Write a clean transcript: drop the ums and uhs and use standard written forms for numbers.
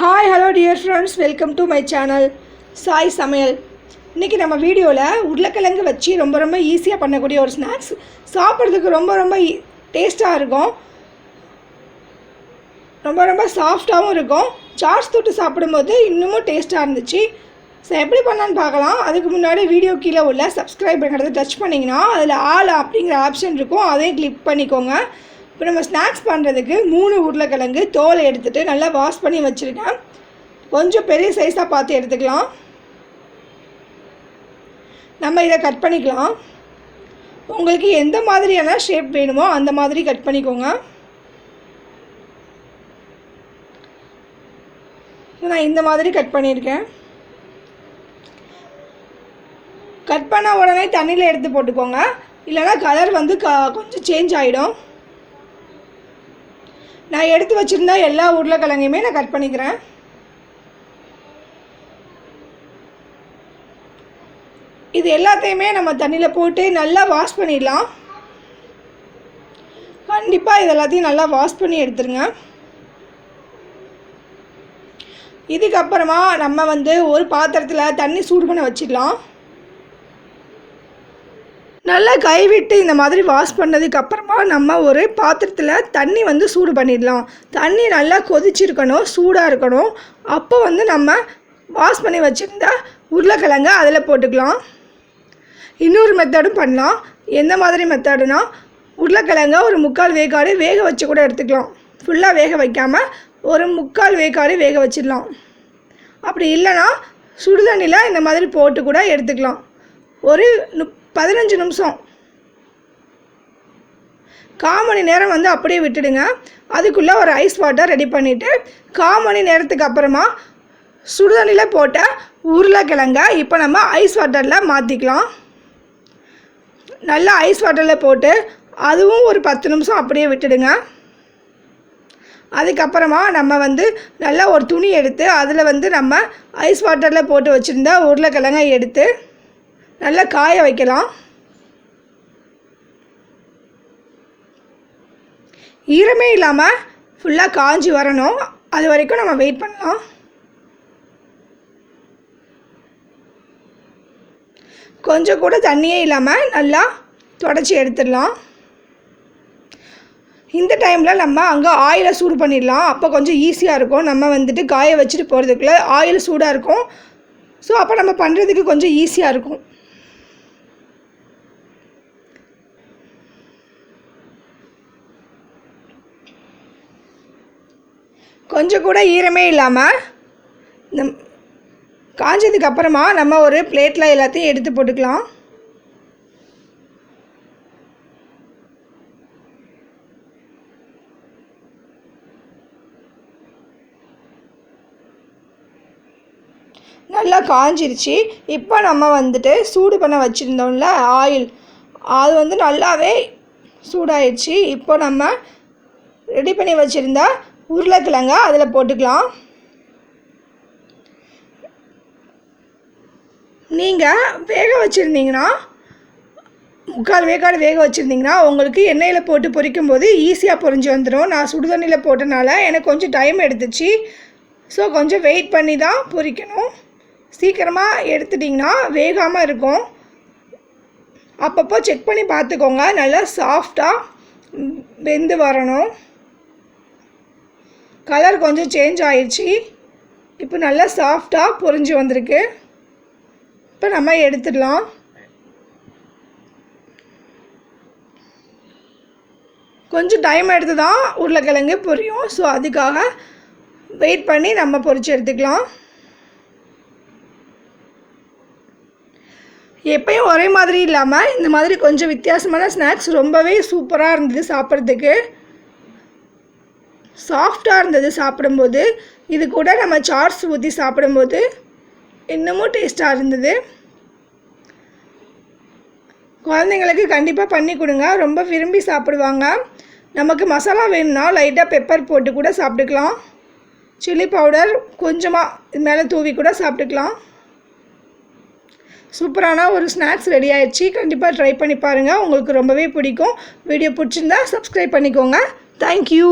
Hi, hello dear friends, welcome to my channel Sai Samayal. இன்னைக்கு நம்ம வீடியோல உருளைக்கிழங்கு வச்சு ரொம்ப ஈஸியா பண்ணக்கூடிய ஒரு ஸ்நாக்ஸ் சாப்பிடுறதுக்கு ரொம்ப டேஸ்டா இருக்கும். ரொம்ப சாஃப்ட்டாவும் இருக்கும். சாட்ஸ் தொட்டு சாப்பிடும்போது இன்னும் டேஸ்டா இருந்துச்சு. சோ எப்படி பண்ணலாம்னு பார்க்கலாம். அதுக்கு முன்னாடி வீடியோ கீழ உள்ள subscribe பட்டனை டச் பண்ணீங்கனா அதுல ஆல் அப்படிங்கற ஆப்ஷன் இருக்கும். அதை கிளிக் பண்ணிக்கோங்க. இப்போ நம்ம ஸ்நாக்ஸ் பண்ணுறதுக்கு 3 உருளைக்கிழங்கு தோலை எடுத்துகிட்டு நல்லா வாஷ் பண்ணி வச்சுருக்கேன். கொஞ்சம் பெரிய சைஸாக பார்த்து எடுத்துக்கலாம். நம்ம இதை கட் பண்ணிக்கலாம். உங்களுக்கு எந்த மாதிரியான ஷேப் வேணுமோ அந்த மாதிரி கட் பண்ணிக்கோங்க. நான் இந்த மாதிரி கட் பண்ணியிருக்கேன். கட் பண்ண உடனே தண்ணியில் எடுத்து போட்டுக்கோங்க. இல்லைனா கலர் வந்து கொஞ்சம் சேஞ்ச் ஆகிடும். நான் எடுத்து வச்சிருந்தா எல்லா உருளைக்கிழங்கையுமே நான் கட் பண்ணிக்கிறேன். இது எல்லாத்தையுமே நம்ம தண்ணியில் போட்டு நல்லா வாஷ் பண்ணிடலாம். கண்டிப்பாக இது எல்லாத்தையும் நல்லா வாஷ் பண்ணி எடுத்துருங்க. இதுக்கப்புறமா நம்ம வந்து ஒரு பாத்திரத்தில் தண்ணி சூடு பண்ண வச்சிடலாம். நல்லா கைவிட்டு இந்த மாதிரி வாஷ் பண்ணதுக்கப்புறமா நம்ம ஒரு பாத்திரத்தில் தண்ணி வந்து சூடு பண்ணிடலாம். தண்ணி நல்லா கொதிச்சிருக்கணும், சூடாக இருக்கணும். அப்போ வந்து நம்ம வாஷ் பண்ணி வச்சுருந்த உருளைக்கிழங்க அதில் போட்டுக்கலாம். இன்னொரு மெத்தடும் பண்ணலாம். எந்த மாதிரி மெத்தடுனா, உருளைக்கிழங்க ஒரு 3/4 வேக்காடு வேக வச்சு கூட எடுத்துக்கலாம். ஃபுல்லாக வேக வைக்காமல் ஒரு 3/4 வேக்காடு வேக வச்சிடலாம். அப்படி இல்லைனா சுடுதண்ணியில் இந்த மாதிரி போட்டு கூட எடுத்துக்கலாம். ஒரு 15 நிமிஷம் 1/4 மணி நேரம் வந்து அப்படியே விட்டுடுங்க. அதுக்குள்ளே ஒரு ஐஸ் வாட்டர் ரெடி பண்ணிவிட்டு 1/4 மணி நேரத்துக்கு அப்புறமா சுடுதண்ணியில் போட்ட உருளைக்கிழங்க இப்போ நம்ம ஐஸ் வாட்டரில் மாற்றிக்கலாம். நல்லா ஐஸ் வாட்டரில் போட்டு அதுவும் ஒரு 10 நிமிஷம் அப்படியே விட்டுடுங்க. அதுக்கப்புறமா நம்ம வந்து நல்லா ஒரு துணி எடுத்து அதில் வந்து நம்ம ஐஸ் வாட்டரில் போட்டு வச்சுருந்த உருளைக்கிழங்க எடுத்து நல்லா காய வைக்கலாம். ஈரமே இல்லாமல் ஃபுல்லாக காஞ்சி வரணும். அது வரைக்கும் நம்ம வெயிட் பண்ணலாம். கொஞ்சம் கூட தண்ணியே இல்லாமல் நல்லா துடைச்சி எடுத்துடலாம். இந்த டைமில் நம்ம அங்கே ஆயிலை சூடு பண்ணிடலாம். அப்போ கொஞ்சம் ஈஸியாக இருக்கும். நம்ம வந்துட்டு காய வச்சுட்டு போகிறதுக்குள்ளே ஆயில் சூடாக இருக்கும். ஸோ அப்போ நம்ம பண்ணுறதுக்கு கொஞ்சம் ஈஸியாக இருக்கும். கொஞ்சம் கூட ஈரமே இல்லாமல் இந்த காஞ்சதுக்கு அப்புறமா நம்ம ஒரு பிளேட்டில் எல்லாத்தையும் எடுத்து போட்டுக்கலாம். நல்லா காஞ்சிருச்சு. இப்போ நம்ம வந்துட்டு சூடு பண்ண வச்சுருந்தோம்ல ஆயில், அது வந்து நல்லாவே சூடாயிடுச்சு. இப்போ நம்ம ரெடி பண்ணி வச்சுருந்தா உருளைக்கிழங்க அதில் போட்டுக்கலாம். நீங்கள் வேக வச்சுருந்தீங்கன்னா 3/4 வேக்காடு வேக வச்சுருந்தீங்கன்னா உங்களுக்கு எண்ணெயில் போட்டு பொரிக்கும்போது ஈஸியாக பொரிஞ்சு வந்துடும். நான் சுடுதண்ணியில் போட்டனால எனக்கு கொஞ்சம் டைம் எடுத்துச்சு. ஸோ கொஞ்சம் வெயிட் பண்ணி தான் பொரிக்கணும். சீக்கிரமாக எடுத்துட்டிங்கன்னா வேகாமல் இருக்கும். அப்பப்போ செக் பண்ணி பார்த்துக்கோங்க. நல்லா சாஃப்டாக வெந்து வரணும். கலர் கொஞ்சம் சேஞ்ச் ஆயிடுச்சு. இப்போ நல்லா சாஃப்டாக பொரிஞ்சு வந்திருக்கு. இப்போ நம்ம எடுத்துடலாம். கொஞ்சம் டைம் எடுத்து தான் உருளைக்கிழங்கு பொரியும். ஸோ அதுக்காக வெயிட் பண்ணி நம்ம பொரிச்சு எடுத்துக்கலாம். எப்பயும் ஒரே மாதிரி இல்லாமல் இந்த மாதிரி கொஞ்சம் வித்தியாசமான ஸ்நாக்ஸ் ரொம்பவே சூப்பராக இருந்தது. சாப்பிட்றதுக்கு சாஃப்டாக இருந்தது. சாப்பிடும்போது இது கூட நம்ம சாட்ஸ் ஊற்றி சாப்பிடும்போது இன்னமும் டேஸ்ட்டாக இருந்தது. குழந்தைங்களுக்கு கண்டிப்பாக பண்ணி கொடுங்க. ரொம்ப விரும்பி சாப்பிடுவாங்க. நமக்கு மசாலா வேணும்னா லைட்டாக பெப்பர் போட்டு கூட சாப்பிட்டுக்கலாம். சில்லி பவுடர் கொஞ்சமாக இது மேலே தூவி கூட சாப்பிட்டுக்கலாம். சூப்பரான ஒரு ஸ்நாக்ஸ் ரெடி ஆயிடுச்சு. கண்டிப்பாக ட்ரை பண்ணி பாருங்கள். உங்களுக்கு ரொம்பவே பிடிக்கும். வீடியோ பிடிச்சிருந்தா சப்ஸ்கிரைப் பண்ணிக்கோங்க. தேங்க்யூ.